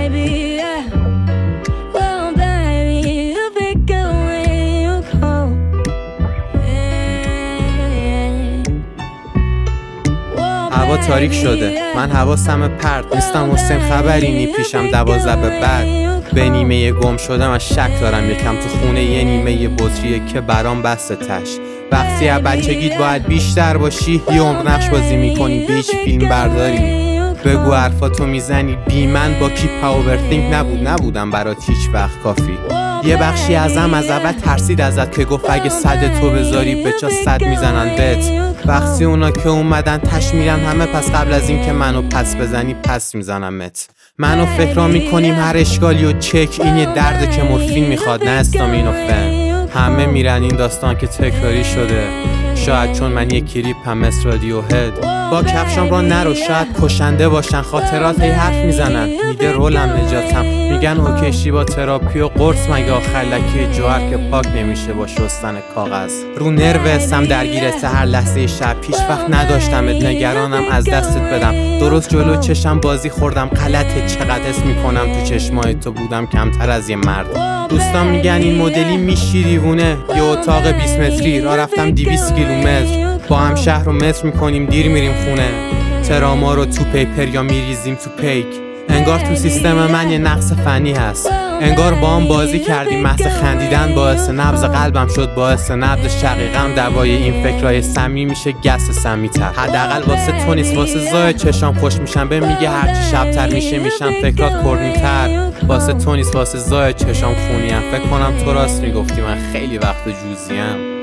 baby, yeah. Well, baby, you pick up when you call. هوا تاریک شده، من حواسم پرت نیستم، حسین خبری نی پیشم 12 به بعد. به نیمه گم شدم از شک دارم یکم تو خونه یه نیمه بطریه که برام بسته تش. وقتی از بچگیت باید بیشتر باشی، یه عمر نقش بازی میکنی به هیچ فیلم برداری. بگو حرفاتو میزنی بی من با کی پاورثینک نبودم برات هیچ وقت کافی. یه بخشی ازم از اول ترسید ازت که گفت اگه صد تو بذاری به جا 100 میزنن بهت. وقتی اونا که اومدن تش میرن همه، پس قبل از این که منو پس بزنی پس میزنمت. منو فکرا میکنیم هر اشکالی و چک، این یه درده که مورفین میخواد نه استامین و فن. همه میرن این داستان که تکراری شده، شاید چون من یه کلیپ هم مثل رادیو هد. با کفشام را نرو شاید کشنده باشن، خاطرات هی حرف میزنن میده رولم نجاتم. میگن اوکیشی با تراپی و قرص مگه آخر لکه جوهر که پاک نمیشه با شستن کاغذ. رو نرو اسم درگیرت هر لحظه شب، پیش وقت نداشتمت نگرانم از دستت بدم. درست جلو چشم بازی خوردم غلطه، چقدر اسم میکنم تو چشمای تو بودم کمتر از یه مرد. دوستان میگن این مدلی میشی دیوونه، یه اتاق 20 متری را رفتم 200 کیلومتر. با هم شهر رو متر میکنیم دیر میریم خونه، تراما رو تو پیپر یا میریزیم تو پیک. انگار تو سیستم من یه نقص فنی هست، انگار با هم بازی کردیم محض خندیدن باعث نبض قلبم شد، باعث نبض شقیقم. دوای این فکرای سمی میشه گس سمی‌تر، حداقل واسه تو نیست واسه زای چشام خوش میشم. به میگه هرچی شبتر میشم فکرات کرنی‌تر. واسه تو نیست واسه زای چشام خونیم، فکر کنم تو راست میگفتی من خیلی وقت جوزیم.